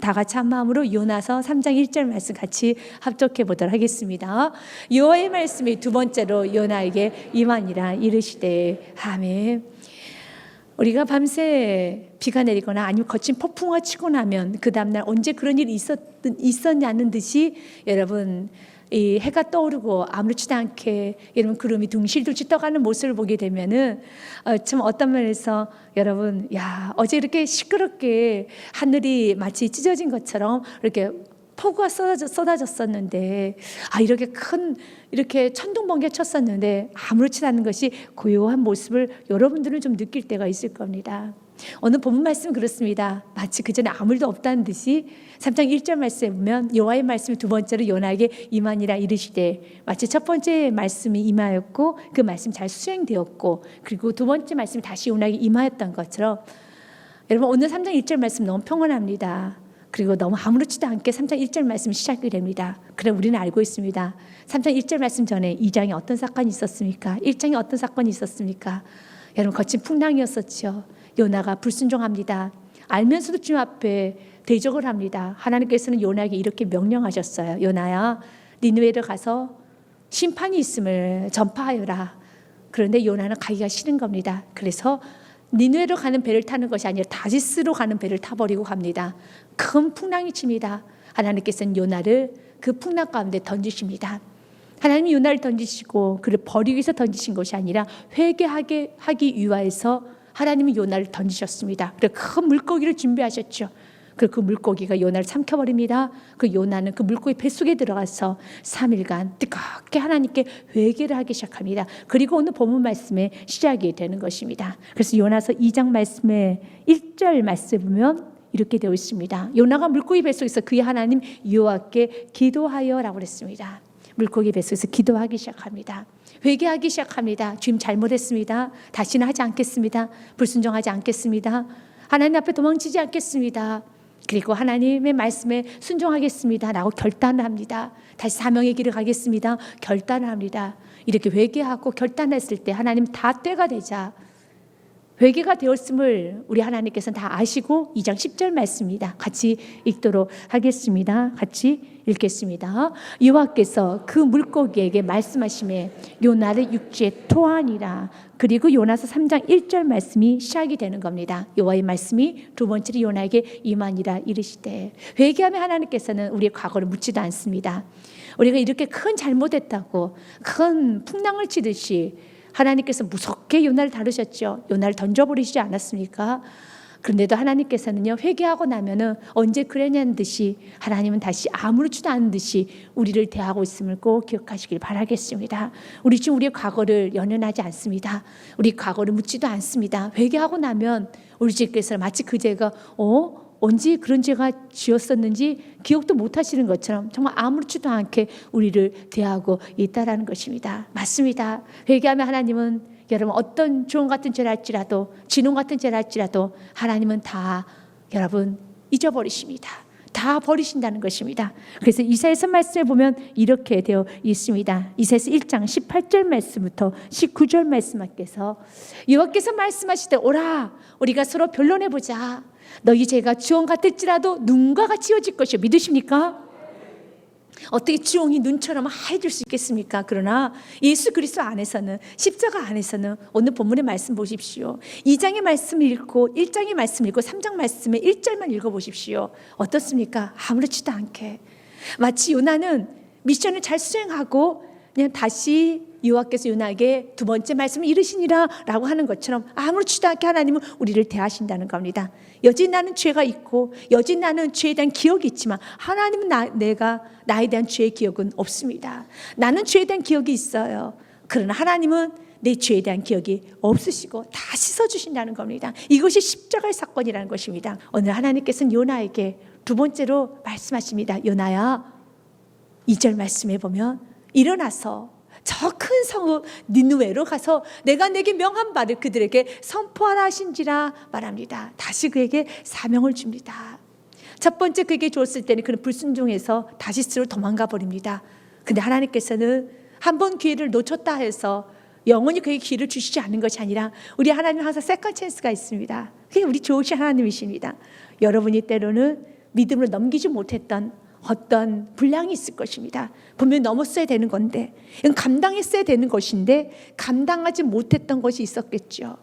다 같이 한 마음으로 요나서 3장 1절 말씀 같이 합독해 보도록 하겠습니다. 여호와의 말씀이 두 번째로 요나에게 임하니라 이르시되. 아멘. 우리가 밤새 비가 내리거나 아니면 거친 폭풍우가 치고 나면 그 다음날 언제 그런 일이 있었냐는 듯이 여러분 이 해가 떠오르고 아무렇지도 않게 여러분 구름이 둥실둥실 떠가는 모습을 보게 되면은 참 어떤 면에서 여러분 어제 이렇게 시끄럽게 하늘이 마치 찢어진 것처럼 이렇게 폭우가 쏟아졌었는데 이렇게 천둥 번개 쳤었는데 아무렇지 않은 것이 고요한 모습을 여러분들은 좀 느낄 때가 있을 겁니다. 오늘 본문 말씀은 그렇습니다. 마치 그 전에 아무 일도 없다는 듯이 3장 1절 말씀에 보면 여호와의 말씀이 두 번째로 요나에게 임하니라 이르시되, 마치 첫 번째 말씀이 임하였고 그 말씀 잘 수행되었고 그리고 두 번째 말씀이 다시 요나에게 임하였던 것처럼 여러분 오늘 3장 1절 말씀 너무 평온합니다. 그리고 너무 아무렇지도 않게 3장 1절 말씀이 시작이 됩니다. 그럼 우리는 알고 있습니다. 3장 1절 말씀 전에 2장에 어떤 사건이 있었습니까? 1장에 어떤 사건이 있었습니까? 여러분 거친 풍랑이었었죠. 요나가 불순종합니다. 알면서도 주님 앞에 대적을 합니다. 하나님께서는 요나에게 이렇게 명령하셨어요. 요나야, 니느웨로 가서 심판이 있음을 전파하여라. 그런데 요나는 가기가 싫은 겁니다. 그래서 니느웨로 가는 배를 타는 것이 아니라 다시스로 가는 배를 타버리고 갑니다. 큰 풍랑이 칩니다. 하나님께서는 요나를 그 풍랑 가운데 던지십니다. 하나님이 요나를 던지시고 그를 버리기 위해서 던지신 것이 아니라 회개하게 하기 위하여서 하나님이 요나를 던지셨습니다. 그래서 큰 물고기를 준비하셨죠. 그리고 그 물고기가 요나를 삼켜버립니다. 그 요나는 그 물고기 뱃속에 들어가서 3일간 뜨겁게 하나님께 회개를 하기 시작합니다. 그리고 오늘 본문 말씀의 시작이 되는 것입니다. 그래서 요나서 2장 말씀의 1절 말씀을 보면 이렇게 되어 있습니다. 요나가 물고기 뱃속에서 그의 하나님 여호와께 기도하여라고 그랬습니다. 물고기 뱃속에서 기도하기 시작합니다. 회개하기 시작합니다. 주님 잘못했습니다. 다시는 하지 않겠습니다. 불순종하지 않겠습니다. 하나님 앞에 도망치지 않겠습니다. 그리고 하나님의 말씀에 순종하겠습니다 라고 결단을 합니다. 다시 사명의 길을 가겠습니다. 결단을 합니다. 이렇게 회개하고 결단했을 때 하나님 다 때가 되자 회개가 되었음을 우리 하나님께서는 다 아시고 2장 10절 말씀입니다. 같이 읽도록 하겠습니다. 같이 읽겠습니다. 여호와께서 그 물고기에게 말씀하시매 요나를 육지에 토하니라. 그리고 요나서 3장 1절 말씀이 시작이 되는 겁니다. 여호와의 말씀이 두 번째로 요나에게 임하니라 이르시되. 회개하면 하나님께서는 우리의 과거를 묻지도 않습니다. 우리가 이렇게 큰 잘못했다고 큰 풍랑을 치듯이 하나님께서 무섭게 요나를 다루셨죠. 요나를 던져버리시지 않았습니까? 그런데도 하나님께서는요, 회개하고 나면은 언제 그랬냐는 듯이 하나님은 다시 아무렇지도 않은 듯이 우리를 대하고 있음을 꼭 기억하시길 바라겠습니다. 우리 지금 우리의 과거를 연연하지 않습니다. 우리 과거를 묻지도 않습니다. 회개하고 나면 우리 주께서 마치 그 죄가 언제 그런 죄가 지었었는지 기억도 못 하시는 것처럼 정말 아무렇지도 않게 우리를 대하고 있다라는 것입니다. 맞습니다. 회개하면 하나님은 여러분 어떤 조언 같은 죄를 할지라도 진홍 같은 죄를 할지라도 하나님은 다 여러분 잊어버리십니다. 다 버리신다는 것입니다. 그래서 이사야서 말씀에 보면 이렇게 되어 있습니다. 이사야서 1장 18절 말씀부터 19절 말씀께서 여호와께서 말씀하시되 오라 우리가 서로 변론해보자. 너희 죄가 주홍 같을지라도 눈과 같이 이어질 것이요. 믿으십니까? 어떻게 주홍이 눈처럼 하얘질 수 있겠습니까? 그러나 예수 그리스도 안에서는 십자가 안에서는 오늘 본문의 말씀 보십시오. 2장의 말씀을 읽고 1장의 말씀을 읽고 3장 말씀의 1절만 읽어보십시오. 어떻습니까? 아무렇지도 않게 마치 요나는 미션을 잘 수행하고 그냥 다시 여호와께서 요나에게 두 번째 말씀을 이르시니라 라고 하는 것처럼 아무렇지도 않게 하나님은 우리를 대하신다는 겁니다. 여전히 나는 죄가 있고 여전히 나는 죄에 대한 기억이 있지만 하나님은 나에 대한 죄의 기억은 없습니다. 나는 죄에 대한 기억이 있어요. 그러나 하나님은 내 죄에 대한 기억이 없으시고 다 씻어주신다는 겁니다. 이것이 십자가의 사건이라는 것입니다. 오늘 하나님께서는 요나에게 두 번째로 말씀하십니다. 요나야 2절 말씀에 보면 일어나서 저 큰 성읍 니느웨로 가서 내가 내게 명한 바를 그들에게 선포하라 하신지라 말합니다. 다시 그에게 사명을 줍니다. 첫 번째 그에게 줬을 때는 그는 불순종해서 다시스로 도망가 버립니다. 근데 하나님께서는 한 번 기회를 놓쳤다 해서 영원히 그에게 기회를 주시지 않는 것이 아니라 우리 하나님은 항상 세컨 찬스가 있습니다. 그게 우리 좋으신 하나님이십니다. 여러분이 때로는 믿음으로 넘기지 못했던 어떤 분량이 있을 것입니다. 분명히 넘었어야 되는 건데, 이건 감당했어야 되는 것인데 감당하지 못했던 것이 있었겠죠.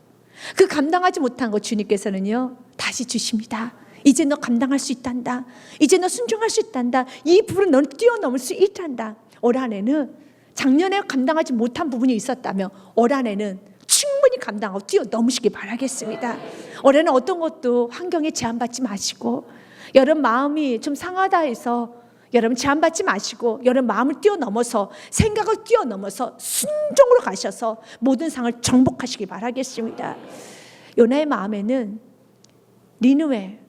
그 감당하지 못한 것 주님께서는요 다시 주십니다. 이제 너 감당할 수 있단다. 이제 너 순종할 수 있단다. 이 부분을 너는 뛰어넘을 수 있단다. 올 한해는 작년에 감당하지 못한 부분이 있었다면 올 한해는 충분히 감당하고 뛰어넘으시기 바라겠습니다. 올해는 어떤 것도 환경에 제한받지 마시고, 여러분 마음이 좀 상하다 해서 여러분 제한받지 마시고, 여러분 마음을 뛰어넘어서, 생각을 뛰어넘어서 순종으로 가셔서 모든 상을 정복하시기 바라겠습니다. 요나의 마음에는 니느웨,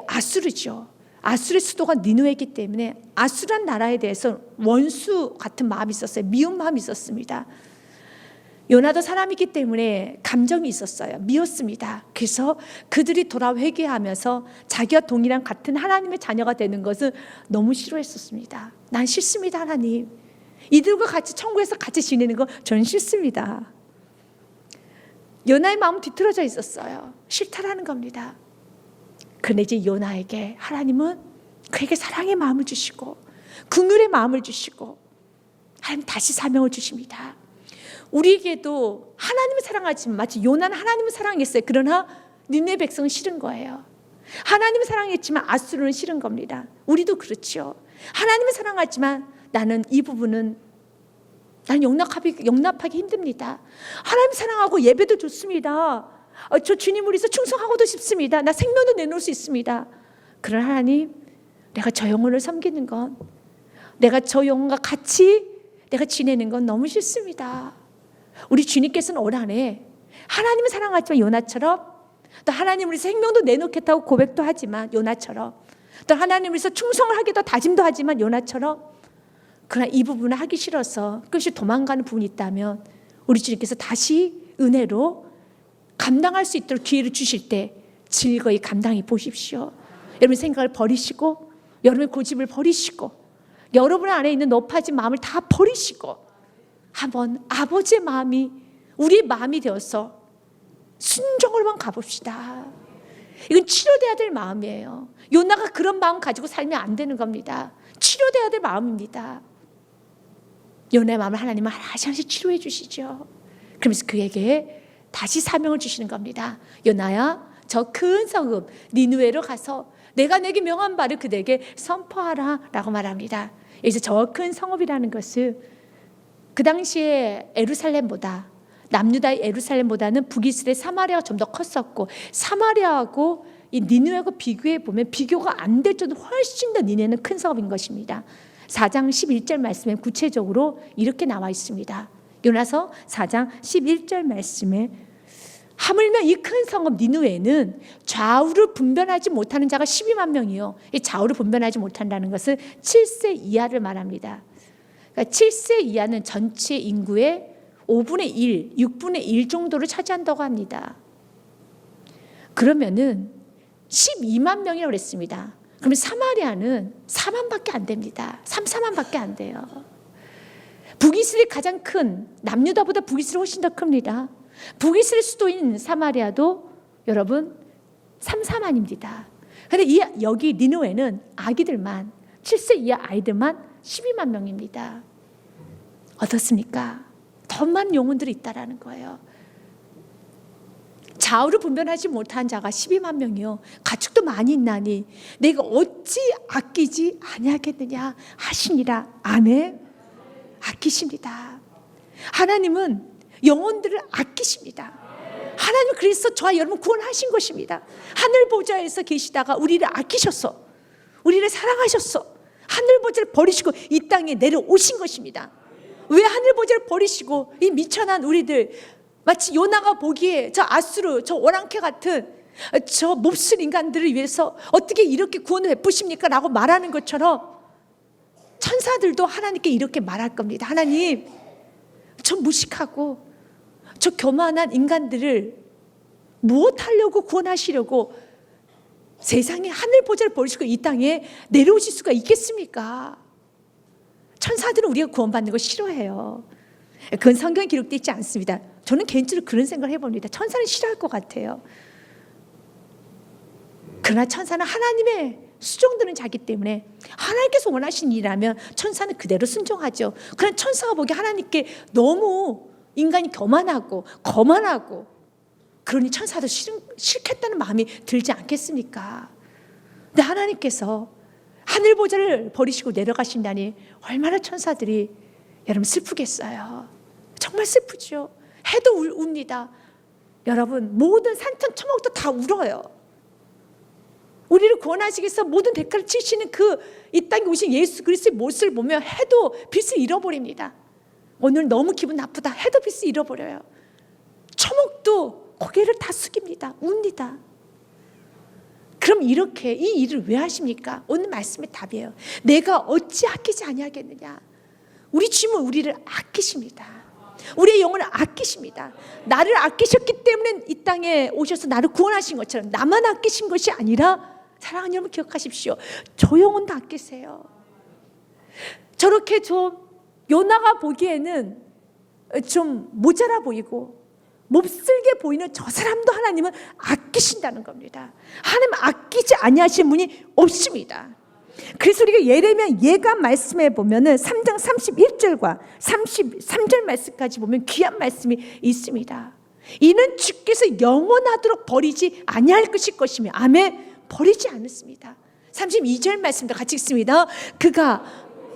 아수르죠. 아수르의 수도가 니느웨이기 때문에 아수르란 나라에 대해서 원수 같은 마음이 있었어요. 미운 마음이 있었습니다. 요나도 사람이기 때문에 감정이 있었어요. 미웠습니다. 그래서 그들이 돌아 회개하면서 자기와 동일한 같은 하나님의 자녀가 되는 것을 너무 싫어했었습니다. 난 싫습니다, 하나님. 이들과 같이 천국에서 같이 지내는 거 저는 싫습니다. 요나의 마음은 뒤틀어져 있었어요. 싫다라는 겁니다. 그런데 이제 요나에게 하나님은 그에게 사랑의 마음을 주시고 긍휼의 마음을 주시고 하나님 다시 사명을 주십니다. 우리에게도 하나님을 사랑하지만 마치 요나는 하나님을 사랑했어요. 그러나 니느웨 백성은 싫은 거예요. 하나님을 사랑했지만 아수르는 싫은 겁니다. 우리도 그렇죠. 하나님을 사랑하지만 나는 이 부분은 나는 용납하기 힘듭니다. 하나님 사랑하고 예배도 좋습니다. 저 주님을 위해서 충성하고도 싶습니다. 나 생명도 내놓을 수 있습니다. 그러나 하나님, 내가 저 영혼을 섬기는 건, 내가 저 영혼과 같이 내가 지내는 건 너무 싫습니다. 우리 주님께서는 올 한해 하나님을 사랑하지만 요나처럼, 또 하나님을 위해서 생명도 내놓겠다고 고백도 하지만 요나처럼, 또 하나님을 위해서 충성을 하기도 다짐도 하지만 요나처럼, 그러나 이 부분을 하기 싫어서 끝이 도망가는 부분이 있다면 우리 주님께서 다시 은혜로 감당할 수 있도록 기회를 주실 때 즐거이 감당해 보십시오. 여러분 생각을 버리시고, 여러분의 고집을 버리시고, 여러분 안에 있는 높아진 마음을 다 버리시고 한번 아버지의 마음이 우리의 마음이 되어서 순종으로 한번 가봅시다. 이건 치료돼야 될 마음이에요. 요나가 그런 마음 가지고 살면 안 되는 겁니다. 치료돼야 될 마음입니다. 요나의 마음을 하나님은 하나씩 하나씩 치료해 주시죠. 그러면서 그에게 다시 사명을 주시는 겁니다. 요나야, 저 큰 성읍 니느웨로 가서 내가 내게 명한 바를 그들에게 선포하라 라고 말합니다. 여기서 저 큰 성읍이라는 것은 그 당시에 에루살렘보다, 남유다의 에루살렘보다는 북이스라엘 사마리아가 좀 더 컸었고, 사마리아하고 이 니느웨하고 비교해 보면 비교가 안 될 정도로 훨씬 더 니느웨는 큰 성읍인 것입니다. 4장 11절 말씀에 구체적으로 이렇게 나와 있습니다. 요나서 4장 11절 말씀에 하물며 이 큰 성읍 니느웨는 좌우를 분별하지 못하는 자가 12만 명이요. 이 좌우를 분별하지 못한다는 것은 7세 이하를 말합니다. 그러니까 7세 이하는 전체 인구의 5분의 1, 6분의 1 정도를 차지한다고 합니다. 그러면은 12만 명이라고 그랬습니다. 그러면 사마리아는 4만밖에 안 됩니다. 4만밖에 안 돼요. 북이스라엘이 가장 큰, 남유다보다 북이스라엘이 훨씬 더 큽니다. 북이스라엘 수도인 사마리아도 여러분 4만입니다. 그런데 여기 니느웨는 아기들만, 7세 이하 아이들만 12만 명입니다. 어떻습니까? 더 많은 영혼들이 있다라는 거예요. 좌우를 분별하지 못한 자가 12만 명이요. 가축도 많이 있나니 내가 어찌 아끼지 아니하겠느냐 하시니라. 아멘. 아끼십니다. 하나님은 영혼들을 아끼십니다. 하나님 그래서 저와 여러분 구원하신 것입니다. 하늘 보좌에서 계시다가 우리를 아끼셨어. 우리를 사랑하셨어. 하늘 보좌를 버리시고 이 땅에 내려오신 것입니다. 왜 하늘 보좌를 버리시고 이 미천한 우리들, 마치 요나가 보기에 저 아수르, 저 오랑캐 같은 저 몹쓸 인간들을 위해서 어떻게 이렇게 구원을 베푸십니까? 라고 말하는 것처럼 천사들도 하나님께 이렇게 말할 겁니다. 하나님, 저 무식하고 저 교만한 인간들을 무엇하려고 구원하시려고 세상에 하늘 보좌를 버리시고 이 땅에 내려오실 수가 있겠습니까? 천사들은 우리가 구원받는 거 싫어해요. 그건 성경에 기록되어 있지 않습니다. 저는 개인적으로 그런 생각을 해봅니다. 천사는 싫어할 것 같아요. 그러나 천사는 하나님의 수종드는 자기 때문에 하나님께서 원하신 일이라면 천사는 그대로 순종하죠. 그런 천사가 보기에 하나님께 너무 인간이 교만하고 거만하고 그러니 천사도 싫겠다는 마음이 들지 않겠습니까? 근데 하나님께서 하늘 보좌를 버리시고 내려가신다니 얼마나 천사들이 여러분 슬프겠어요. 정말 슬프죠. 해도 웁니다. 여러분 모든 산천 초목도 다 울어요. 우리를 구원하시기 위해서 모든 대가를 치시는 이 땅에 오신 예수 그리스도의 모습을 보며 해도 빛을 잃어버립니다. 오늘 너무 기분 나쁘다 해도 빛을 잃어버려요. 초목도 고개를 다 숙입니다. 웁니다. 그럼 이렇게 이 일을 왜 하십니까? 오늘 말씀의 답이에요. 내가 어찌 아끼지 아니하겠느냐. 우리 주님은 우리를 아끼십니다. 우리의 영혼을 아끼십니다. 나를 아끼셨기 때문에 이 땅에 오셔서 나를 구원하신 것처럼 나만 아끼신 것이 아니라 사랑하는 여러분 기억하십시오. 저 영혼도 아끼세요. 저렇게 좀 요나가 보기에는 좀 모자라 보이고 몹쓸게 보이는 저 사람도 하나님은 아끼신다는 겁니다. 하나님 아끼지 아니하신 분이 없습니다. 그래서 우리가 예레미야 예감 말씀에 보면은 3장 31절과 33절 말씀까지 보면 귀한 말씀이 있습니다. 이는 주께서 영원하도록 버리지 아니할 것이며 아멘. 버리지 않습니다. 32절 말씀도 같이 읽습니다. 그가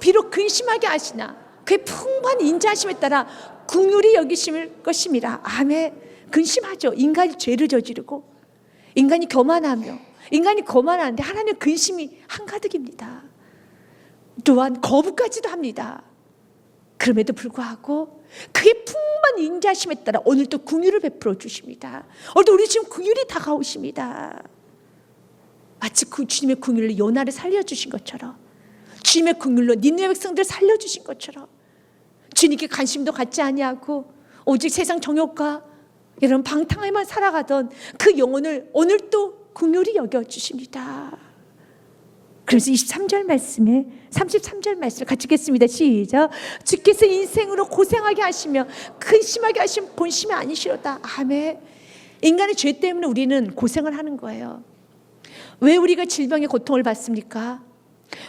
비록 근심하게 하시나 그의 풍부한 인자하심에 따라 긍휼히 여기심을 것임이라. 아멘. 근심하죠. 인간이 죄를 저지르고 인간이 교만하며 인간이 거만한데 하나님은 근심이 한가득입니다. 또한 거부까지도 합니다. 그럼에도 불구하고 그의 풍부한 인자심에 따라 오늘도 긍휼을 베풀어 주십니다. 오늘도 우리 지금 긍휼이 다가오십니다. 마치 그 주님의 긍휼로 요나를 살려주신 것처럼 주님의 긍휼로 니느웨 백성들을 살려주신 것처럼 주님께 관심도 갖지 아니하고 오직 세상 정욕과 이런 방탕에만 살아가던 그 영혼을 오늘 또 긍휼히 여겨주십니다. 그래서 23절 말씀에 33절 말씀을 같이 읽겠습니다. 시작. 주께서 인생으로 고생하게 하시며 근심하게 하시면 본심이 아니시로다. 아멘. 인간의 죄 때문에 우리는 고생을 하는 거예요. 왜 우리가 질병의 고통을 받습니까?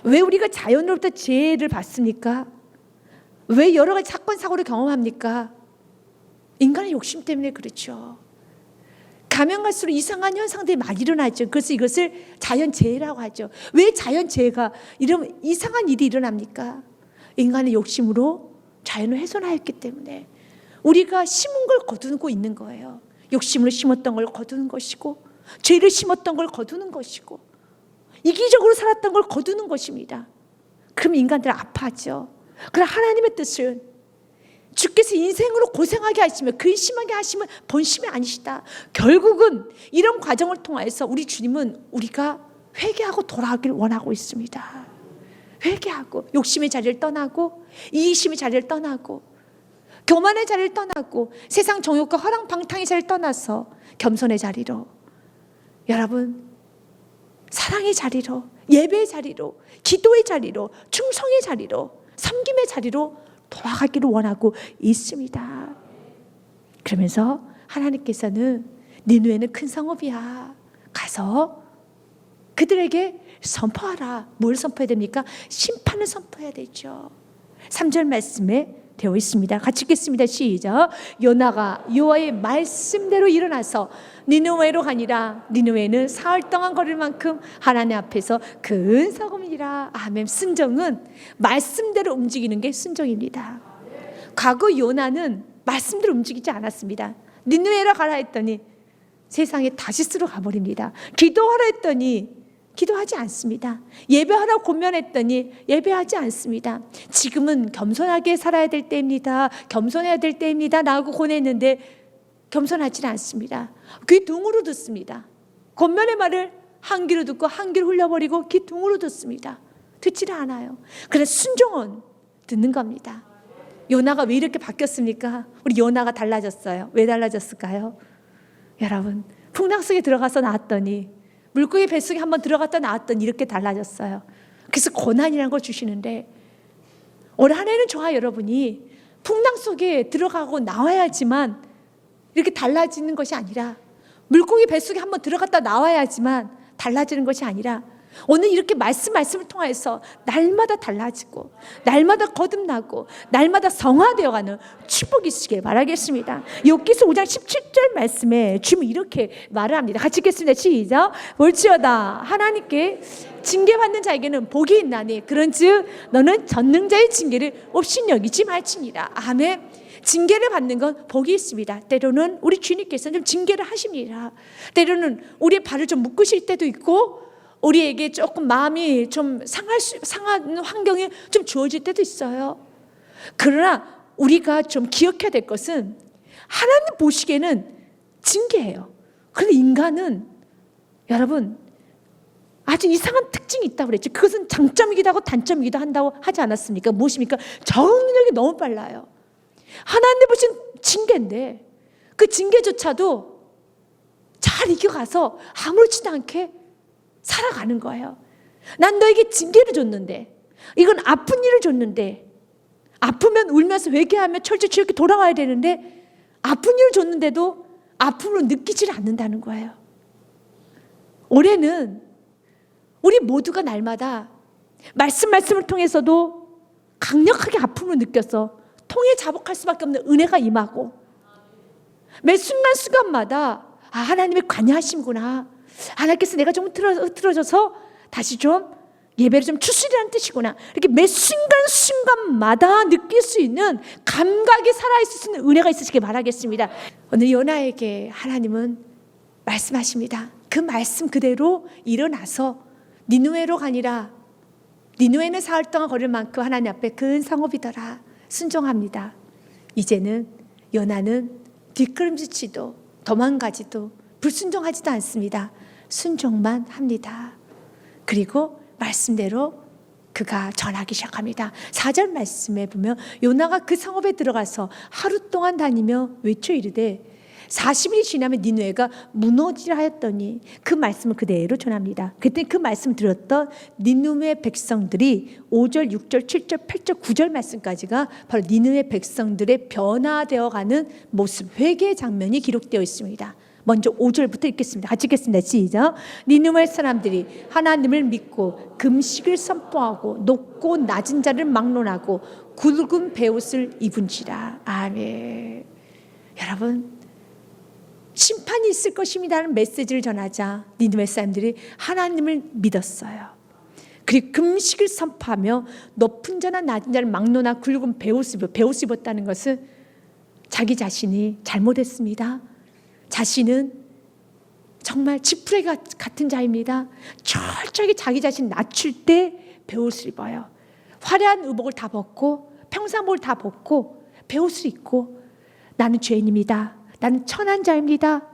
왜 우리가 자연으로부터 재해를 받습니까? 왜 여러 가지 사건 사고를 경험합니까? 인간의 욕심 때문에 그렇죠. 가면 갈수록 이상한 현상들이 많이 일어나죠. 그래서 이것을 자연재해라고 하죠. 왜 자연재해가 이런 이상한 일이 일어납니까? 인간의 욕심으로 자연을 훼손하였기 때문에 우리가 심은 걸 거두고 있는 거예요. 욕심으로 심었던 걸 거두는 것이고 죄를 심었던 걸 거두는 것이고 이기적으로 살았던 걸 거두는 것입니다. 그럼 인간들은 아파하죠. 그러나 하나님의 뜻은 주께서 인생으로 고생하게 하시며 근심하게 하시면 본심이 아니시다. 결국은 이런 과정을 통해서 우리 주님은 우리가 회개하고 돌아오기를 원하고 있습니다. 회개하고 욕심의 자리를 떠나고 이기심의 자리를 떠나고 교만의 자리를 떠나고 세상 정욕과 허랑방탕의 자리를 떠나서 겸손의 자리로 여러분 사랑의 자리로 예배의 자리로 기도의 자리로 충성의 자리로 섬김의 자리로 돌아가기를 원하고 있습니다. 그러면서 하나님께서는 니느웨는 큰 성읍이야. 가서 그들에게 선포하라. 뭘 선포해야 됩니까? 심판을 선포해야 되죠. 3절 말씀에 되어 있습니다. 같이 읽겠습니다. 시작. 요나가 여호와의 말씀대로 일어나서 니느웨로 가니라. 니느웨는 사흘 동안 걸을 만큼 하나님 앞에서 큰 성읍이라. 아멘. 순종은 말씀대로 움직이는 게 순종입니다. 과거 요나는 말씀대로 움직이지 않았습니다. 니느웨로 가라 했더니 세상에 다시스로 가버립니다. 기도하라 했더니 기도하지 않습니다. 예배하라고 권면했더니 예배하지 않습니다. 지금은 겸손하게 살아야 될 때입니다. 겸손해야 될 때입니다. 라고 권했는데 겸손하지 않습니다. 귀 둥으로 듣습니다. 권면의 말을 한 귀로 듣고 한 귀로 흘려버리고 귀 둥으로 듣습니다. 듣지를 않아요. 그래서 순종은 듣는 겁니다. 요나가 왜 이렇게 바뀌었습니까? 우리 요나가 달라졌어요. 왜 달라졌을까요? 여러분 풍랑 속에 들어가서 나왔더니 물고기 뱃속에 한번 들어갔다 나왔더니 이렇게 달라졌어요. 그래서 고난이라는 걸 주시는데 올 한 해는 좋아요. 여러분이 풍랑 속에 들어가고 나와야지만 이렇게 달라지는 것이 아니라 물고기 뱃속에 한번 들어갔다 나와야지만 달라지는 것이 아니라 오늘 이렇게 말씀을 통해서 날마다 달라지고 날마다 거듭나고 날마다 성화되어가는 축복이 있으길 바라겠습니다. 욥기서 5장 17절 말씀에 주님은 이렇게 말을 합니다. 같이 읽겠습니다. 시작. 볼지어다 하나님께 징계받는 자에게는 복이 있나니 그런즉 너는 전능자의 징계를 업신여기지 말지니라. 아멘. 징계를 받는 건 복이 있습니다. 때로는 우리 주님께서는 좀 징계를 하십니다. 때로는 우리의 발을 좀 묶으실 때도 있고 우리에게 조금 마음이 좀 상한 환경이 좀 주어질 때도 있어요. 그러나 우리가 좀 기억해야 될 것은 하나님 보시기에는 징계예요. 그런데 인간은 여러분 아주 이상한 특징이 있다고 그랬죠. 그것은 장점이기도 하고 단점이기도 한다고 하지 않았습니까? 무엇입니까? 적응력이 너무 빨라요. 하나님 보신 징계인데 그 징계조차도 잘 이겨가서 아무렇지도 않게 살아가는 거예요. 난 너에게 징계를 줬는데 이건 아픈 일을 줬는데 아프면 울면서 회개하며 철저히 돌아와야 되는데 아픈 일을 줬는데도 아픔으로 느끼질 않는다는 거예요. 올해는 우리 모두가 날마다 말씀을 통해서도 강력하게 아픔을 느껴서 통해 자복할 수밖에 없는 은혜가 임하고 매 순간순간마다 하나님의 관여하심구나. 하나님께서 내가 좀 흐트러져서 다시 좀 예배를 좀 추스리라는 뜻이구나. 이렇게 매 순간순간마다 느낄 수 있는 감각이 살아있을 수 있는 은혜가 있으시길 바라겠습니다. 오늘 요나에게 하나님은 말씀하십니다. 그 말씀 그대로 일어나서 니느웨로 가니라. 니느웨는 사흘 동안 걸을 만큼 하나님 앞에 큰 성읍이더라. 순종합니다. 이제는 요나는 뒷걸음질치도 도망가지도 불순종하지도 않습니다. 순종만 합니다. 그리고 말씀대로 그가 전하기 시작합니다. 4절 말씀에 보면 요나가 그 성읍에 들어가서 하루 동안 다니며 외쳐 이르되 40일이 지나면 니느웨가 무너지라 하였더니 그 말씀을 그대로 전합니다. 그때 그 말씀을 들었던 니느웨 백성들이 5절, 6절, 7절, 8절, 9절 말씀까지가 바로 니느웨 백성들의 변화되어가는 모습, 회개의 장면이 기록되어 있습니다. 먼저 5절부터 읽겠습니다. 같이 읽겠습니다. 시작. 니느웨 사람들이 하나님을 믿고 금식을 선포하고 높고 낮은 자를 막론하고 굵은 베옷을 입은지라. 아멘. 여러분 심판이 있을 것입니다라는 메시지를 전하자 니느웨 사람들이 하나님을 믿었어요. 그리고 금식을 선포하며 높은 자나 낮은 자를 막론하고 굵은 베옷을 입었다는 것은 자기 자신이 잘못했습니다. 자신은 정말 지푸레기 같은 자입니다. 철저하게 자기 자신 낮출 때 베옷을 입어요. 화려한 의복을 다 벗고 평상복을 다 벗고 베옷을 입고 나는 죄인입니다. 나는 천한 자입니다.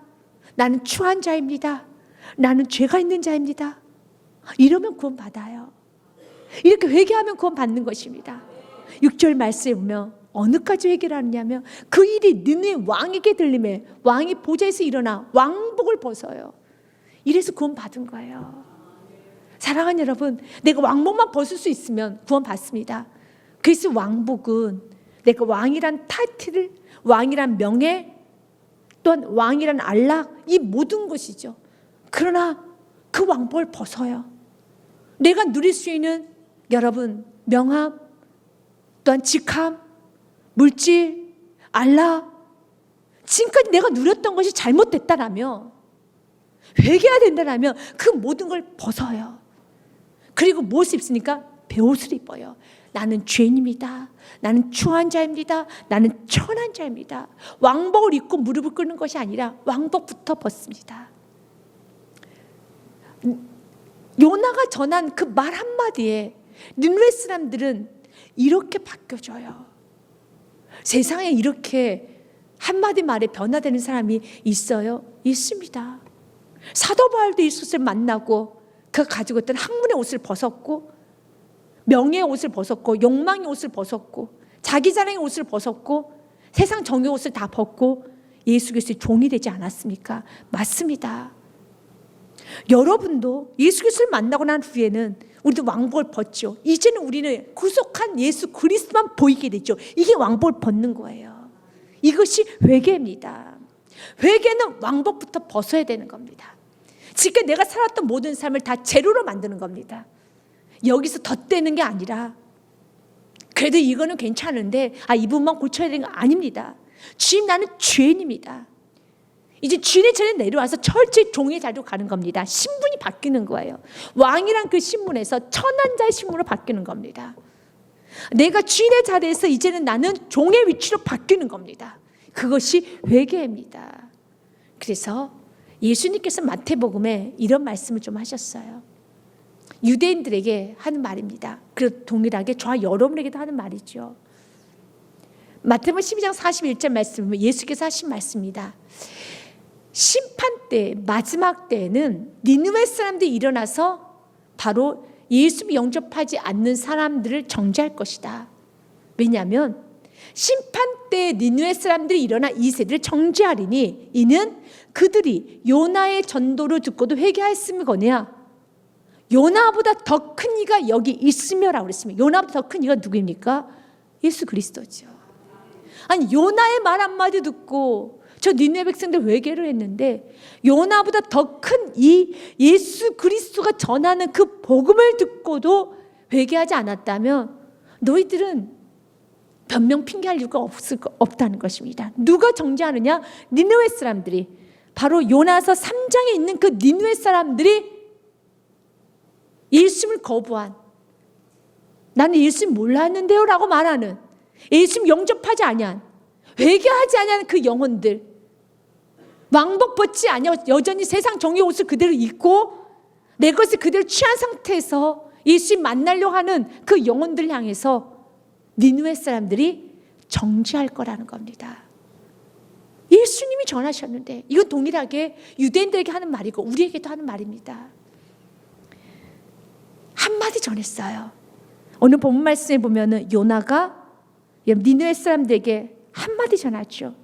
나는 추한 자입니다. 나는 죄가 있는 자입니다. 이러면 구원받아요. 이렇게 회개하면 구원받는 것입니다. 6절 말씀에 보면 어느까지 회개를 하느냐면 그 일이 니느웨 왕에게 들림에 왕이 보좌에서 일어나 왕복을 벗어요. 이래서 구원받은 거예요. 사랑하는 여러분, 내가 왕복만 벗을 수 있으면 구원받습니다. 그래서 왕복은 내가 왕이란 타이틀을, 왕이란 명예, 또한 왕이란 안락, 이 모든 것이죠. 그러나 그 왕복을 벗어요. 내가 누릴 수 있는 여러분 명함, 또한 직함, 물질, 안락, 지금까지 내가 누렸던 것이 잘못됐다라면, 회개해야 된다라면 그 모든 걸 벗어요. 그리고 무엇을 입습니까? 베옷을 입어요. 나는 죄인입니다. 나는 추한 자입니다. 나는 천한 자입니다. 왕복을 입고 무릎을 꿇는 것이 아니라 왕복부터 벗습니다. 요나가 전한 그 말 한마디에 니느웨 사람들은 이렇게 바뀌어져요. 세상에 이렇게 한마디 말에 변화되는 사람이 있어요? 있습니다. 사도 바울도 예수를 만나고 그가 가지고 있던 학문의 옷을 벗었고 명예의 옷을 벗었고 욕망의 옷을 벗었고 자기 자랑의 옷을 벗었고 세상 정의 옷을 다 벗고 예수 그리스도의 종이 되지 않았습니까? 맞습니다. 여러분도 예수 그리스도를 만나고 난 후에는 우리도 왕복을 벗죠. 이제는 우리는 구속한 예수 그리스도만 보이게 되죠. 이게 왕복을 벗는 거예요. 이것이 회개입니다. 회개는 왕복부터 벗어야 되는 겁니다. 지금까지 내가 살았던 모든 삶을 다 제로로 만드는 겁니다. 여기서 덧대는 게 아니라 그래도 이거는 괜찮은데 이분만 고쳐야 되는 거 아닙니다. 주님, 나는 죄인입니다. 이제 주인의 자리에 내려와서 철저히 종의 자리로 가는 겁니다. 신분이 바뀌는 거예요. 왕이란 그 신분에서 천한 자의 신분으로 바뀌는 겁니다. 내가 주인의 자리에서 이제는 나는 종의 위치로 바뀌는 겁니다. 그것이 회개입니다. 그래서 예수님께서 마태복음에 이런 말씀을 좀 하셨어요. 유대인들에게 하는 말입니다. 그리고 동일하게 저와 여러분에게도 하는 말이죠. 마태복음 12장 41절 말씀은 예수께서 하신 말씀입니다. 심판 때, 마지막 때에는 니느웨 사람들이 일어나서 바로 예수 영접하지 않는 사람들을 정죄할 것이다. 왜냐하면 심판 때 니느웨 사람들이 일어나 이 세대를 정죄하리니 이는 그들이 요나의 전도를 듣고도 회개하였음이거니와 요나보다 더 큰 이가 여기 있으며라고 그랬습니다. 요나보다 더 큰 이가 누구입니까? 예수 그리스도죠. 아니, 요나의 말 한마디 듣고 저 니느웨 백성들 회개를 했는데 요나보다 더 큰 이 예수 그리스도가 전하는 그 복음을 듣고도 회개하지 않았다면 너희들은 변명 핑계할 이유가 없다는 것입니다. 누가 정죄하느냐? 니느웨 사람들이, 바로 요나서 3장에 있는 그 니느웨 사람들이 예수님을 거부한, 나는 예수님 몰랐는데요 라고 말하는, 예수님 영접하지 아니한, 회개하지 아니한 그 영혼들, 왕복 벗지 아니하고 여전히 세상 정의 옷을 그대로 입고 내 것을 그대로 취한 상태에서 예수님 만나려고 하는 그 영혼들 향해서 니느웨 사람들이 정죄할 거라는 겁니다. 예수님이 전하셨는데, 이건 동일하게 유대인들에게 하는 말이고 우리에게도 하는 말입니다. 한마디 전했어요. 오늘 본문 말씀에 보면은 요나가 니느웨 사람들에게 한마디 전하죠.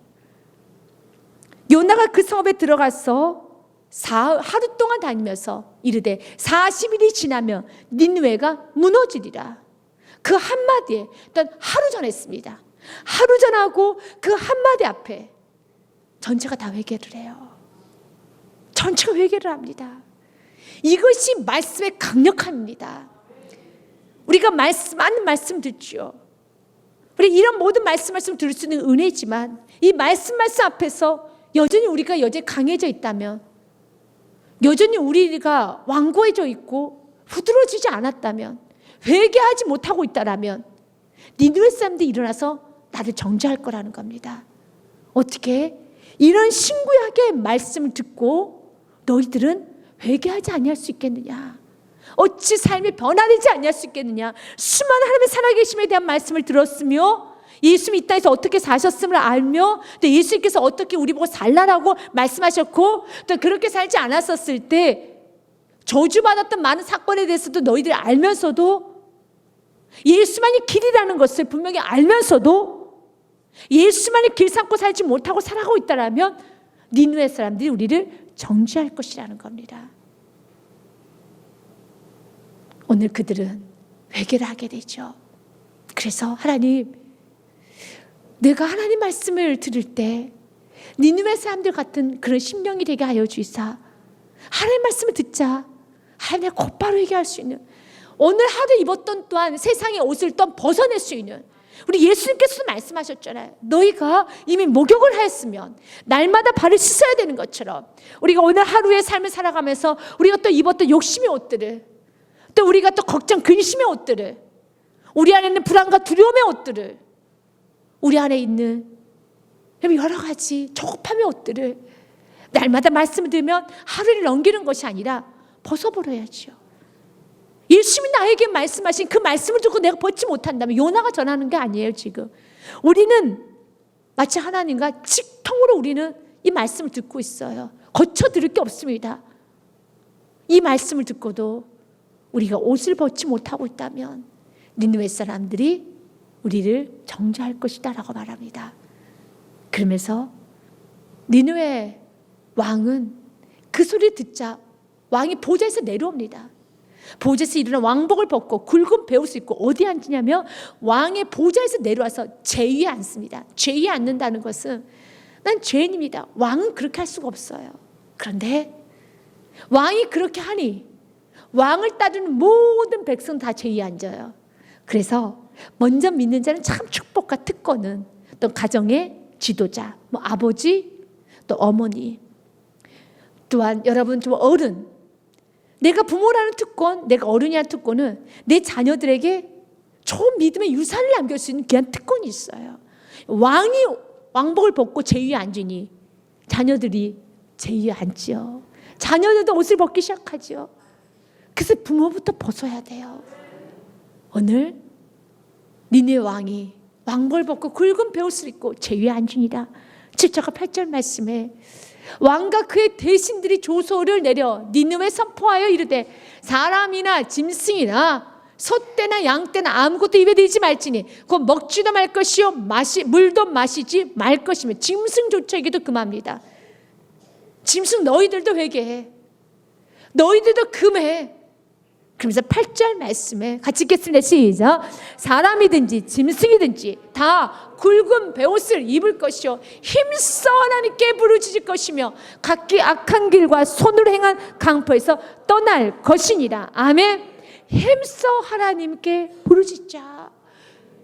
요나가 그 성읍에 들어가서 하루 동안 다니면서 이르되 40일이 지나면 니느웨가 무너지리라. 그 한마디에 일단 하루 전했습니다. 하루 전하고 그 한마디 앞에 전체가 다 회개를 해요. 전체가 회개를 합니다. 이것이 말씀의 강력함입니다. 우리가 많은 말씀 듣죠. 우리 이런 모든 말씀 들을 수 있는 은혜지만 이 말씀 앞에서 여전히 우리가 강해져 있다면, 여전히 우리가 완고해져 있고 후들어지지 않았다면, 회개하지 못하고 있다라면 니느웨 사람들이 일어나서 나를 정죄할 거라는 겁니다. 어떻게? 이런 신구약의 말씀을 듣고 너희들은 회개하지 아니할 수 있겠느냐? 어찌 삶이 변화되지 아니할 수 있겠느냐? 수많은 하나님의 살아계심에 대한 말씀을 들었으며 예수님이 이 땅에서 어떻게 사셨음을 알며 또 예수님께서 어떻게 우리 보고 살라라고 말씀하셨고 또 그렇게 살지 않았었을 때 저주받았던 많은 사건에 대해서도 너희들이 알면서도 예수만이 길이라는 것을 분명히 알면서도 예수만이 길 삼고 살지 못하고 살아가고 있다라면 니느웨 사람들이 우리를 정죄할 것이라는 겁니다. 오늘 그들은 회개를 하게 되죠. 그래서 하나님, 내가 하나님 말씀을 들을 때 니느웨 사람들 같은 그런 심령이 되게 하여 주시사 하나님 말씀을 듣자 하나님 곧바로 회개할 수 있는, 오늘 하루 입었던 또한 세상의 옷을 또한 벗어낼 수 있는, 우리 예수님께서도 말씀하셨잖아요. 너희가 이미 목욕을 하였으면 날마다 발을 씻어야 되는 것처럼 우리가 오늘 하루의 삶을 살아가면서 우리가 또 입었던 욕심의 옷들을, 또 우리가 또 걱정 근심의 옷들을, 우리 안에 있는 불안과 두려움의 옷들을, 우리 안에 있는 여러 가지 조급함의 옷들을 날마다 말씀을 들으면 하루를 넘기는 것이 아니라 벗어버려야죠. 예수님이 나에게 말씀하신 그 말씀을 듣고 내가 벗지 못한다면 요나가 전하는 게 아니에요. 지금 우리는 마치 하나님과 직통으로 우리는 이 말씀을 듣고 있어요. 거쳐 들을 게 없습니다. 이 말씀을 듣고도 우리가 옷을 벗지 못하고 있다면 니느웨 사람들이 우리를 정죄할 것이다 라고 말합니다. 그러면서 니느웨 왕은 그 소리를 듣자 왕이 보좌에서 내려옵니다. 보좌에서 일어나 왕복을 벗고 굵은 베옷을 입고 어디에 앉으냐면 왕의 보좌에서 내려와서 제위에 앉습니다. 제위에 앉는다는 것은 난 죄인입니다. 왕은 그렇게 할 수가 없어요. 그런데 왕이 그렇게 하니 왕을 따르는 모든 백성 다 제위에 앉아요. 그래서 먼저 믿는 자는 참 축복과 특권은 또 가정의 지도자, 뭐 아버지, 또 어머니, 또한 여러분 좀 어른. 내가 부모라는 특권, 내가 어른이라는 특권은 내 자녀들에게 좋은 믿음의 유산을 남길 수 있는 귀한 특권이 있어요. 왕이 왕복을 벗고 제위에 앉으니 자녀들이 제위에 앉지요. 자녀들도 옷을 벗기 시작하죠. 그래서 부모부터 벗어야 돼요. 오늘 니네 왕이 왕복을 벗고 굵은 베옷을 입고 제위에 앉으니라. 7절과 8절 말씀에 왕과 그의 대신들이 조소를 내려 니느웨에 선포하여 이르되 사람이나 짐승이나 소떼나 양떼나 아무것도 입에 들이지 말지니 곧 먹지도 말 것이요 물도 마시지 말 것이며 짐승조차에게도 금합니다. 짐승 너희들도 회개해. 너희들도 금해. 그러면서 8절 말씀에 같이 읽겠습니다. 시작. 사람이든지 짐승이든지 다 굵은 베옷을 입을 것이요 힘써 하나님께 부르짖을 것이며 각기 악한 길과 손으로 행한 강포에서 떠날 것이니라. 아멘. 힘써 하나님께 부르짖자.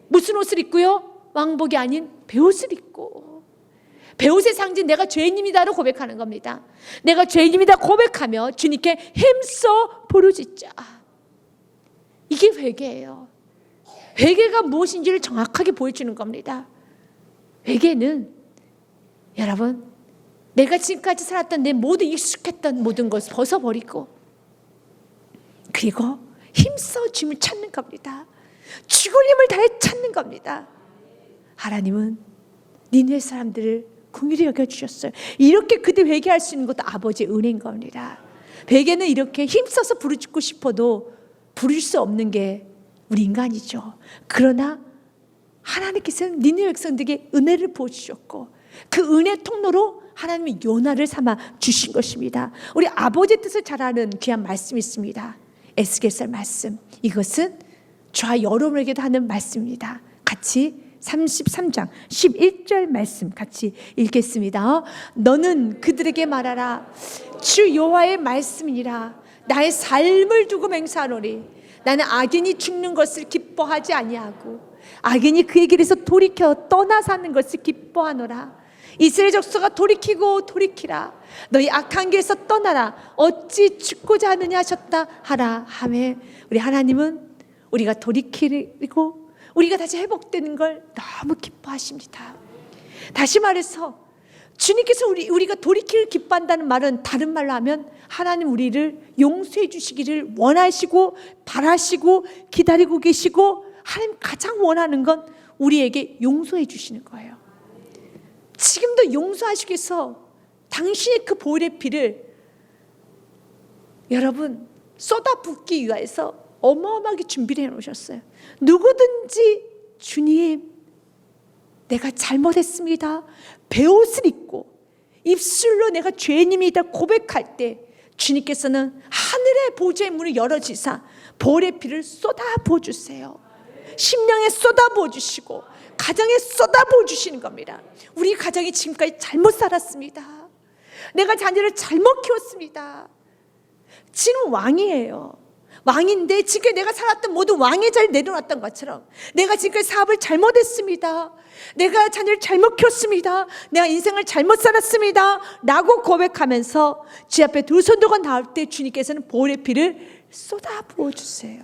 무슨 옷을 입고요? 왕복이 아닌 베옷을 입고. 베옷의 상징 내가 죄인입니다로 고백하는 겁니다. 내가 죄인입니다 고백하며 주님께 힘써 부르짖자. 이게 회개예요. 회개가 무엇인지를 정확하게 보여주는 겁니다. 회개는 여러분 내가 지금까지 살았던 내 모든 익숙했던 모든 것을 벗어버리고 그리고 힘써 주님을 찾는 겁니다. 죽을 힘을 다해 찾는 겁니다. 하나님은 니느웨 사람들을 긍휼히 여겨주셨어요. 이렇게 그들 회개할 수 있는 것도 아버지의 은혜인 겁니다. 회개는 이렇게 힘써서 부르짖고 싶어도 부를 수 없는 게 우리 인간이죠. 그러나 하나님께서는 니느웨 백성들에게 은혜를 부어주셨고 그 은혜 통로로 하나님이 요나를 삼아 주신 것입니다. 우리 아버지의 뜻을 잘 아는 귀한 말씀이 있습니다. 에스겔서 말씀. 이것은 저와 여러분에게도 하는 말씀입니다. 같이 33장 11절 말씀 같이 읽겠습니다. 너는 그들에게 말하라. 주 여호와의 말씀이니라. 나의 삶을 두고 맹세하노니 나는 악인이 죽는 것을 기뻐하지 아니하고 악인이 그의 길에서 돌이켜 떠나 사는 것을 기뻐하노라. 이스라엘 족속아 돌이키고 돌이키라. 너희 악한 길에서 떠나라. 어찌 죽고자 하느냐 하셨다 하라 하매 우리 하나님은 우리가 돌이키고 우리가 다시 회복되는 걸 너무 기뻐하십니다. 다시 말해서 주님께서 우리가 돌이키를 기뻐한다는 말은 다른 말로 하면 하나님 우리를 용서해 주시기를 원하시고 바라시고 기다리고 계시고 하나님 가장 원하는 건 우리에게 용서해 주시는 거예요. 지금도 용서하시기 위해서 당신의 그 보혈의 피를 여러분 쏟아붓기 위해서 어마어마하게 준비를 해놓으셨어요. 누구든지 주님 내가 잘못했습니다. 베옷을 입고 입술로 내가 죄인입니다 고백할 때 주님께서는 하늘의 보좌의 문을 열어주사 보혈의 피를 쏟아부어 주세요. 심령에 쏟아부어 주시고 가정에 쏟아부어 주시는 겁니다. 우리 가정이 지금까지 잘못 살았습니다. 내가 자녀를 잘못 키웠습니다. 지금 왕이에요. 왕인데 지금 내가 살았던 모든 왕의 자리를 내려놨던 것처럼 내가 지금까지 사업을 잘못했습니다. 내가 자녀를 잘못 키웠습니다. 내가 인생을 잘못 살았습니다 라고 고백하면서 주 앞에 두 손 들고 나올 때 주님께서는 보혈의 피를 쏟아부어 주세요.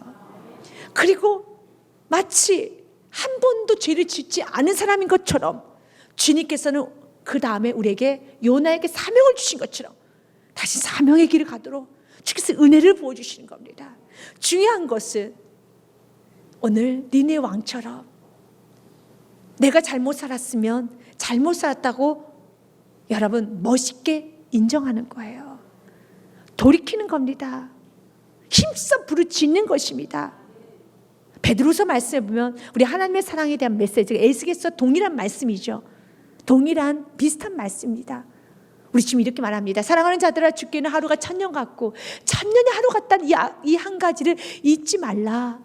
그리고 마치 한 번도 죄를 짓지 않은 사람인 것처럼 주님께서는 그 다음에 우리에게 요나에게 사명을 주신 것처럼 다시 사명의 길을 가도록 주께서 은혜를 부어주시는 겁니다. 중요한 것은 오늘 니네 왕처럼 내가 잘못 살았으면 잘못 살았다고 여러분 멋있게 인정하는 거예요. 돌이키는 겁니다. 힘써 부르짖는 것입니다. 베드로서 말씀에 보면 우리 하나님의 사랑에 대한 메시지가 에스겔서 동일한 말씀이죠. 동일한 비슷한 말씀입니다. 우리 지금 이렇게 말합니다. 사랑하는 자들아 죽기는 하루가 천년 같고 천년이 하루 같다는 이 한 가지를 잊지 말라.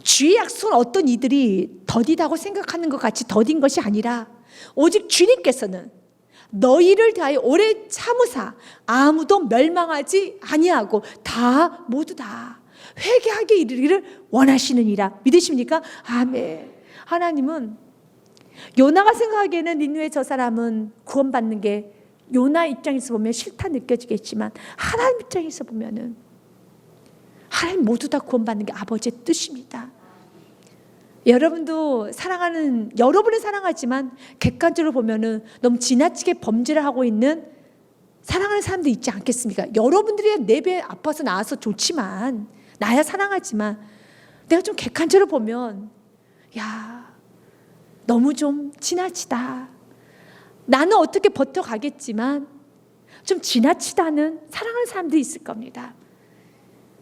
주의 약속은 어떤 이들이 더디다고 생각하는 것 같이 더딘 것이 아니라 오직 주님께서는 너희를 대하여 오래 참으사 아무도 멸망하지 아니하고 다 모두 다 회개하게 이르기를 원하시느니라. 믿으십니까? 아멘. 하나님은 요나가 생각하기에는 니느웨 저 사람은 구원받는 게 요나 입장에서 보면 싫다 느껴지겠지만 하나님 입장에서 보면은 하나님 모두 다 구원받는 게 아버지의 뜻입니다. 여러분도 여러분은 사랑하지만 객관적으로 보면은 너무 지나치게 범죄를 하고 있는 사랑하는 사람도 있지 않겠습니까? 여러분들이 내 배 아파서 나와서 좋지만, 나야 사랑하지만, 내가 좀 객관적으로 보면, 야, 너무 좀 지나치다. 나는 어떻게 버텨가겠지만, 좀 지나치다는 사랑하는 사람들이 있을 겁니다.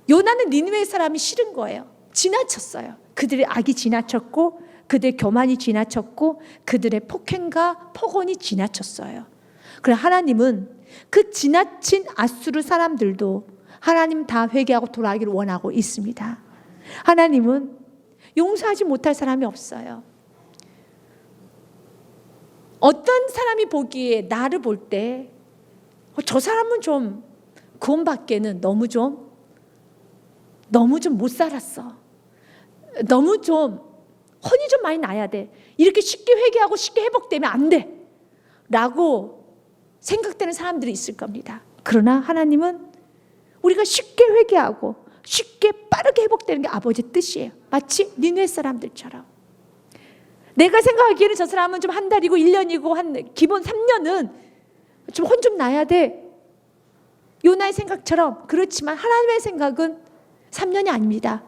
요나는 니느웨 사람이 싫은 거예요. 지나쳤어요. 그들의 악이 지나쳤고, 그들의 교만이 지나쳤고, 그들의 폭행과 폭언이 지나쳤어요. 그래 하나님은 그 지나친 아수르 사람들도 하나님 다 회개하고 돌아가기를 원하고 있습니다. 하나님은 용서하지 못할 사람이 없어요. 어떤 사람이 보기에 나를 볼 때 저 사람은 좀 구원받기에는 너무 좀 못 살았어. 너무 좀 혼이 좀 많이 나야 돼. 이렇게 쉽게 회개하고 쉽게 회복되면 안 돼. 라고 생각되는 사람들이 있을 겁니다. 그러나 하나님은 우리가 쉽게 회개하고 쉽게 빠르게 회복되는 게 아버지의 뜻이에요. 마치 니느웨 사람들처럼. 내가 생각하기에는 저 사람은 좀 한 달이고 1년이고 한 기본 3년은 좀 혼 좀 나야 돼. 요나의 생각처럼. 그렇지만 하나님의 생각은 3년이 아닙니다.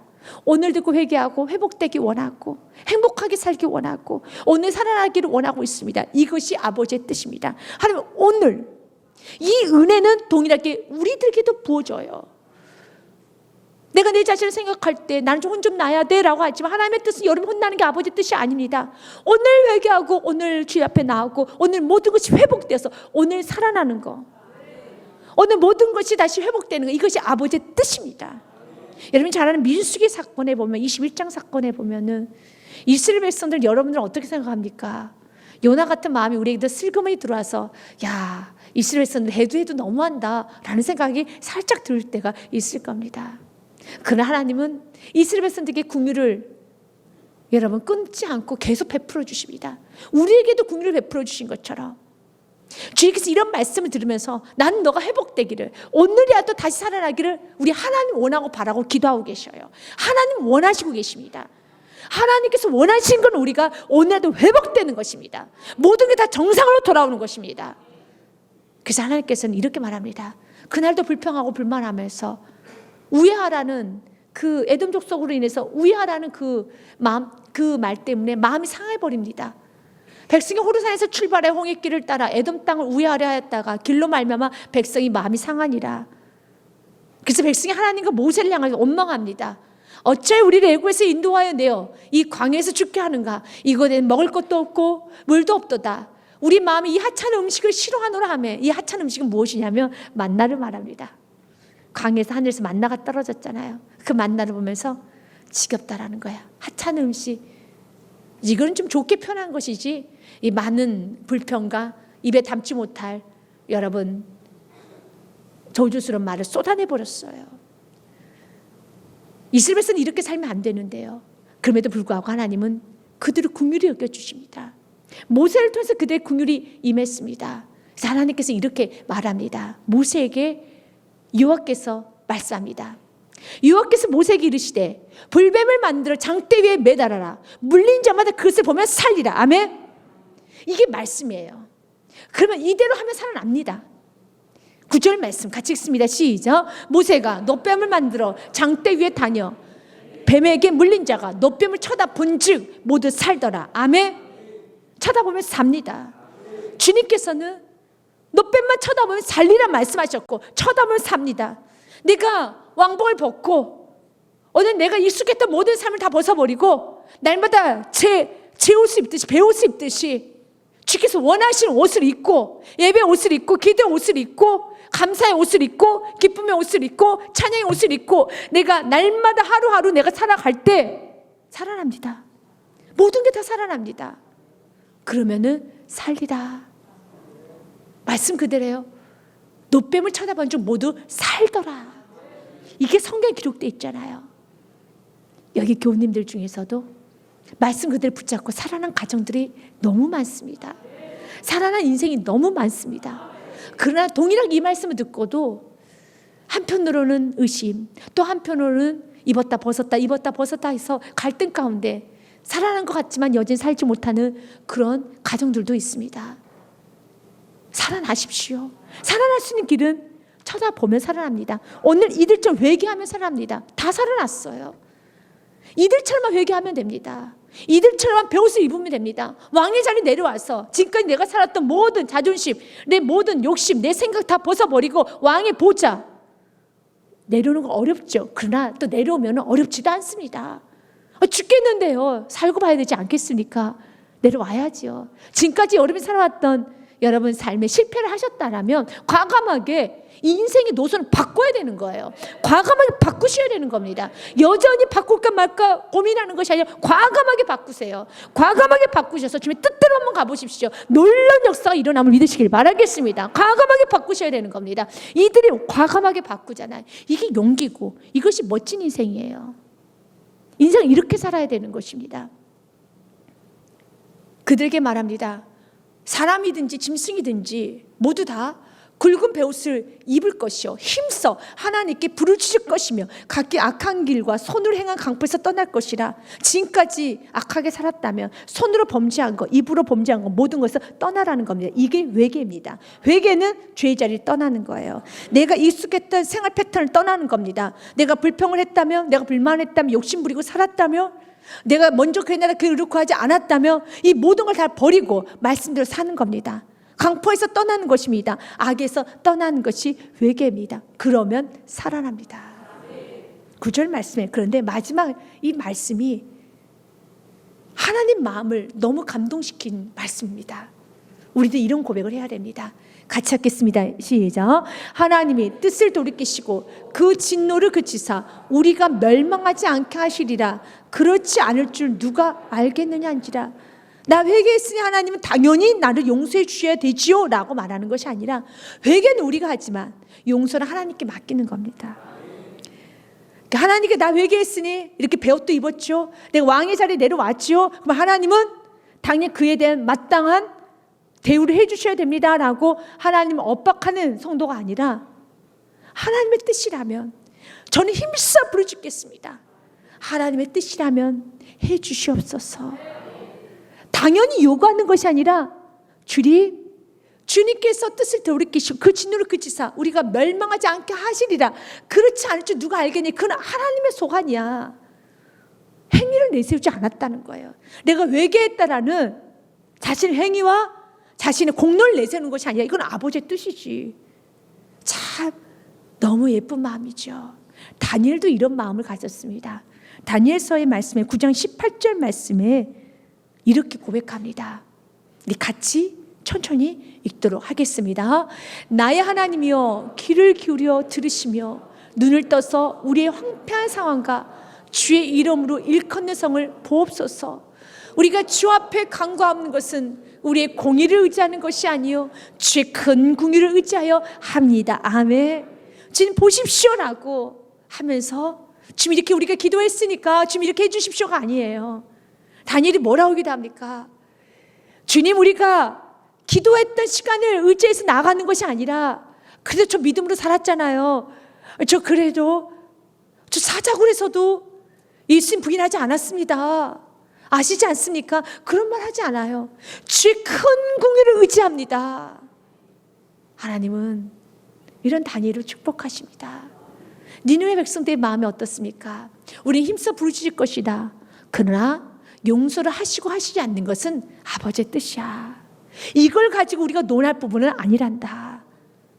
오늘 듣고 회개하고 회복되기 원하고 행복하게 살기 원하고 오늘 살아나기를 원하고 있습니다. 이것이 아버지의 뜻입니다. 하나님 오늘 이 은혜는 동일하게 우리들에게도 부어져요. 내가 내 자신을 생각할 때 나는 좀 혼 좀 나야 돼 라고 하지만 하나님의 뜻은 여러분 혼나는 게 아버지의 뜻이 아닙니다. 오늘 회개하고 오늘 주의 앞에 나오고 오늘 모든 것이 회복되어서 오늘 살아나는 거, 오늘 모든 것이 다시 회복되는 거, 이것이 아버지의 뜻입니다. 여러분 잘 아는 민수기 사건에 보면 21장 사건에 보면은 이스라엘 백성들 여러분들은 어떻게 생각합니까? 요나 같은 마음이 우리에게도 슬그머니 들어와서 야 이스라엘 백성들 해도 너무한다 라는 생각이 살짝 들 때가 있을 겁니다. 그러나 하나님은 이스라엘 백성들에게 긍휼을 여러분 끊지 않고 계속 베풀어 주십니다. 우리에게도 긍휼을 베풀어 주신 것처럼 주님께서 이런 말씀을 들으면서 나는 너가 회복되기를 오늘이라도 다시 살아나기를 우리 하나님 원하고 바라고 기도하고 계셔요. 하나님 원하시고 계십니다. 하나님께서 원하시는 건 우리가 오늘도 회복되는 것입니다. 모든 게 다 정상으로 돌아오는 것입니다. 그래서 하나님께서는 이렇게 말합니다. 그날도 불평하고 불만하면서 우회하라는 그 에돔 족속으로 인해서 우회하라는 그 말 때문에 마음이 상해버립니다. 백성이 호르산에서 출발해 홍해길을 따라 에돔 땅을 우회하려 하였다가 길로 말미암아 백성이 마음이 상하니라. 그래서 백성이 하나님과 모세를 향하여 원망합니다. 어찌하여 우리를 애굽에서 인도하여 내어 이 광야에서 죽게 하는가? 이곳에는 먹을 것도 없고 물도 없도다. 우리 마음이 이 하찮은 음식을 싫어하노라 하며 이 하찮은 음식은 무엇이냐면 만나를 말합니다. 광야에서 하늘에서 만나가 떨어졌잖아요. 그 만나를 보면서 지겹다라는 거야. 하찮은 음식. 이거는 좀 좋게 표현한 것이지 이 많은 불평과 입에 담지 못할 여러분 저주스러운 말을 쏟아내버렸어요. 이스라엘 백성은 이렇게 살면 안 되는데요. 그럼에도 불구하고 하나님은 그들을 긍휼히 여겨주십니다. 모세를 통해서 그들의 긍휼이 임했습니다. 그래서 하나님께서 이렇게 말합니다. 모세에게 여호와께서 말씀합니다. 여호와께서 모세에게 이르시되 불뱀을 만들어 장대 위에 매달아라. 물린 자마다 그것을 보면 살리라. 아멘. 이게 말씀이에요. 그러면 이대로 하면 살아납니다. 9절 말씀 같이 읽습니다. 시작. 모세가 노뱀을 만들어 장대 위에 다녀 뱀에게 물린 자가 노뱀을 쳐다본즉 모두 살더라. 아멘. 쳐다보면 삽니다. 주님께서는 노뱀만 쳐다보면 살리라 말씀하셨고 쳐다보면 삽니다. 내가 왕복을 벗고 오늘 내가 익숙했던 모든 삶을 다 벗어버리고 날마다 제 옷을 입듯이 배옷을 입듯이 주께서 원하시는 옷을 입고 예배 옷을 입고 기도 옷을 입고 감사의 옷을 입고 기쁨의 옷을 입고 찬양의 옷을 입고 내가 날마다 하루하루 내가 살아갈 때 살아납니다. 모든 게 다 살아납니다. 그러면은 살리라. 말씀 그대로요. 노뱀을 쳐다본 중 모두 살더라. 이게 성경에 기록되어 있잖아요. 여기 교우님들 중에서도 말씀 그대로 붙잡고 살아난 가정들이 너무 많습니다. 살아난 인생이 너무 많습니다. 그러나 동일하게 이 말씀을 듣고도 한편으로는 의심, 또 한편으로는 입었다 벗었다 해서 갈등 가운데 살아난 것 같지만 여전히 살지 못하는 그런 가정들도 있습니다. 살아나십시오. 살아날 수 있는 길은 쳐다보면 살아납니다. 오늘 이들처럼 회개하면 살아납니다. 다 살아났어요. 이들처럼만 회개하면 됩니다. 이들처럼 배옷을 입으면 됩니다. 왕의 자리 내려와서 지금까지 내가 살았던 모든 자존심, 내 모든 욕심, 내 생각 다 벗어버리고 왕의 보좌 내려오는 거 어렵죠. 그러나 또 내려오면 어렵지도 않습니다. 죽겠는데요. 살고 봐야 되지 않겠습니까? 내려와야죠. 지금까지 여러분이 살아왔던 여러분 삶에 실패를 하셨다라면 과감하게 이 인생의 노선을 바꿔야 되는 거예요. 과감하게 바꾸셔야 되는 겁니다. 여전히 바꿀까 말까 고민하는 것이 아니라 과감하게 바꾸세요. 과감하게 바꾸셔서 주님의 뜻대로 한번 가보십시오. 놀라운 역사가 일어남을 믿으시길 바라겠습니다. 과감하게 바꾸셔야 되는 겁니다. 이들이 과감하게 바꾸잖아요. 이게 용기고 이것이 멋진 인생이에요. 인생은 이렇게 살아야 되는 것입니다. 그들에게 말합니다. 사람이든지 짐승이든지 모두 다 굵은 베옷을 입을 것이요 힘써 하나님께 부르짖을 것이며 각기 악한 길과 손으로 행한 강포에서 떠날 것이라. 지금까지 악하게 살았다면 손으로 범죄한 것, 입으로 범죄한 것 모든 것을 떠나라는 겁니다. 이게 회개입니다. 회개는 죄의 자리를 떠나는 거예요. 내가 익숙했던 생활 패턴을 떠나는 겁니다. 내가 불평을 했다면, 내가 불만했다면, 욕심 부리고 살았다면, 내가 먼저 그날에 그렇고 하지 않았다면 이 모든 걸 다 버리고 말씀대로 사는 겁니다. 강포에서 떠나는 것입니다. 악에서 떠나는 것이 회개입니다. 그러면 살아납니다. 9절 말씀에 그런데 마지막 이 말씀이 하나님 마음을 너무 감동시킨 말씀입니다. 우리도 이런 고백을 해야 됩니다. 같이 하겠습니다. 시작. 하나님이 뜻을 돌이키시고 그 진노를 그치사 우리가 멸망하지 않게 하시리라. 그렇지 않을 줄 누가 알겠느냐인지라. 나 회개했으니 하나님은 당연히 나를 용서해 주셔야 되지요 라고 말하는 것이 아니라 회개는 우리가 하지만 용서는 하나님께 맡기는 겁니다. 그러니까 하나님께 나 회개했으니 이렇게 베옷도 입었죠. 내가 왕의 자리에 내려왔죠. 그럼 하나님은 당연히 그에 대한 마땅한 대우를 해 주셔야 됩니다 라고 하나님을 엇박하는 성도가 아니라 하나님의 뜻이라면 저는 힘써 부르짖겠습니다. 하나님의 뜻이라면 해 주시옵소서. 당연히 요구하는 것이 아니라 주님께서 뜻을 돌이키시고 그 진노를 그치사 우리가 멸망하지 않게 하시리라. 그렇지 않을 줄 누가 알겠니? 그건 하나님의 소관이야. 행위를 내세우지 않았다는 거예요. 내가 회개했다라는 자신의 행위와 자신의 공로를 내세우는 것이 아니라 이건 아버지의 뜻이지. 참 너무 예쁜 마음이죠. 다니엘도 이런 마음을 가졌습니다. 다니엘서의 말씀에 9장 18절 말씀에 이렇게 고백합니다. 우리 같이 천천히 읽도록 하겠습니다. 나의 하나님이여 귀를 기울여 들으시며 눈을 떠서 우리의 황폐한 상황과 주의 이름으로 일컫는 성을 보옵소서. 우리가 주 앞에 간구하는 것은 우리의 공의를 의지하는 것이 아니요 주의 큰 공의를 의지하여 합니다. 아멘. 주님 보십시오라고 하면서 주님 이렇게 우리가 기도했으니까 주님 이렇게 해주십시오가 아니에요. 다니엘이 뭐라고 기도합니까? 주님 우리가 기도했던 시간을 의지해서 나가는 것이 아니라 그래도 저 믿음으로 살았잖아요. 저 그래도 저 사자굴에서도 예수님 부인하지 않았습니다. 아시지 않습니까? 그런 말 하지 않아요. 주의 큰 공의를 의지합니다. 하나님은 이런 다니엘을 축복하십니다. 니느웨 백성들의 마음이 어떻습니까? 우리는 힘써 부르짖을 것이다. 그러나 용서를 하시고 하시지 않는 것은 아버지의 뜻이야. 이걸 가지고 우리가 논할 부분은 아니란다.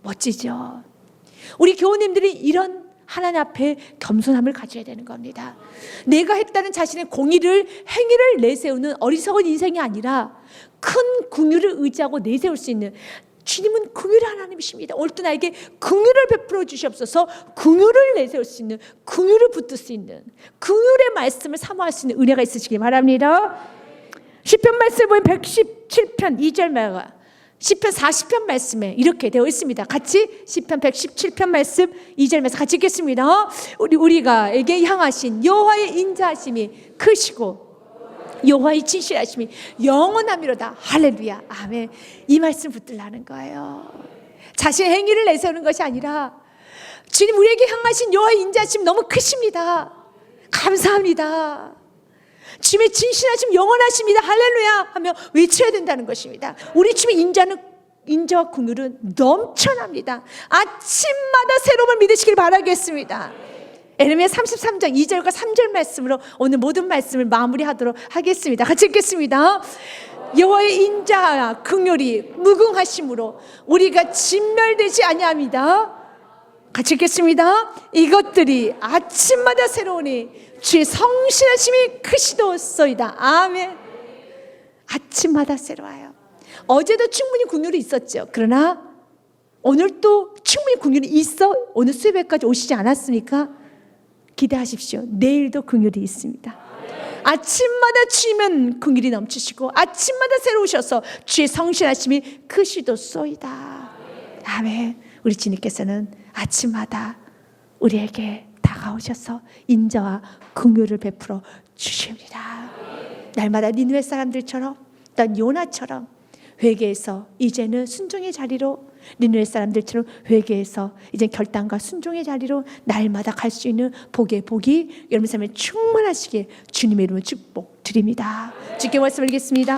멋지죠? 우리 교우님들이 이런 하나님 앞에 겸손함을 가져야 되는 겁니다. 내가 했다는 자신의 공의를 행위를 내세우는 어리석은 인생이 아니라 큰 긍휼을 의지하고 내세울 수 있는 주님은 긍휼의 하나님이십니다. 오늘도 나에게 긍휼을 베풀어 주시옵소서. 긍휼을 내세울 수 있는, 긍휼을 붙들 수 있는, 긍휼의 말씀을 사모할 수 있는 은혜가 있으시기 바랍니다. 시편 말씀 보면 117편 2절 말과 시편 40편 말씀에 이렇게 되어 있습니다. 같이 시편 117편 말씀 2절 말씀 같이 읽겠습니다. 우리가에게 향하신 여호와의 인자하심이 크시고 여호와의 진실하심이 영원하미로다. 할렐루야. 아멘. 이 말씀 붙들라는 거예요. 자신의 행위를 내세우는 것이 아니라 주님 우리에게 향하신 여호와의 인자하심 너무 크십니다. 감사합니다. 주님의 진실하심 영원하십니다. 할렐루야 하며 외쳐야 된다는 것입니다. 우리 주님의 인자와 긍휼은 넘쳐납니다. 아침마다 새로움을 믿으시길 바라겠습니다. 에레미야 33장 2절과 3절 말씀으로 오늘 모든 말씀을 마무리하도록 하겠습니다. 같이 읽겠습니다. 여호와의 인자와 긍휼이 무궁하심으로 우리가 진멸되지 아니합니다. 같이 읽겠습니다. 이것들이 아침마다 새로우니 주의 성실하심이 크시도소이다. 아멘. 아침마다 새로워요. 어제도 충분히 긍휼이 있었죠. 그러나 오늘 또 충분히 긍휼이 있어. 오늘 수요일까지 오시지 않았습니까? 기대하십시오. 내일도 긍휼이 있습니다. 아침마다 주면 긍휼이 넘치시고 아침마다 새로우셔서 주의 성실하심이 크시도소이다. 아멘. 우리 주님께서는 아침마다 우리에게 다가오셔서 인자와 긍휼을 베풀어 주십니다. 날마다 니느웨 사람들처럼 또 요나처럼 회개해서 이제는 순종의 자리로, 니느웨 사람들처럼 회개해서 이제 결단과 순종의 자리로 날마다 갈 수 있는 복의 복이 여러분 삶에 충만하시길 주님의 이름으로 축복드립니다. 주께 말씀 드리겠습니다.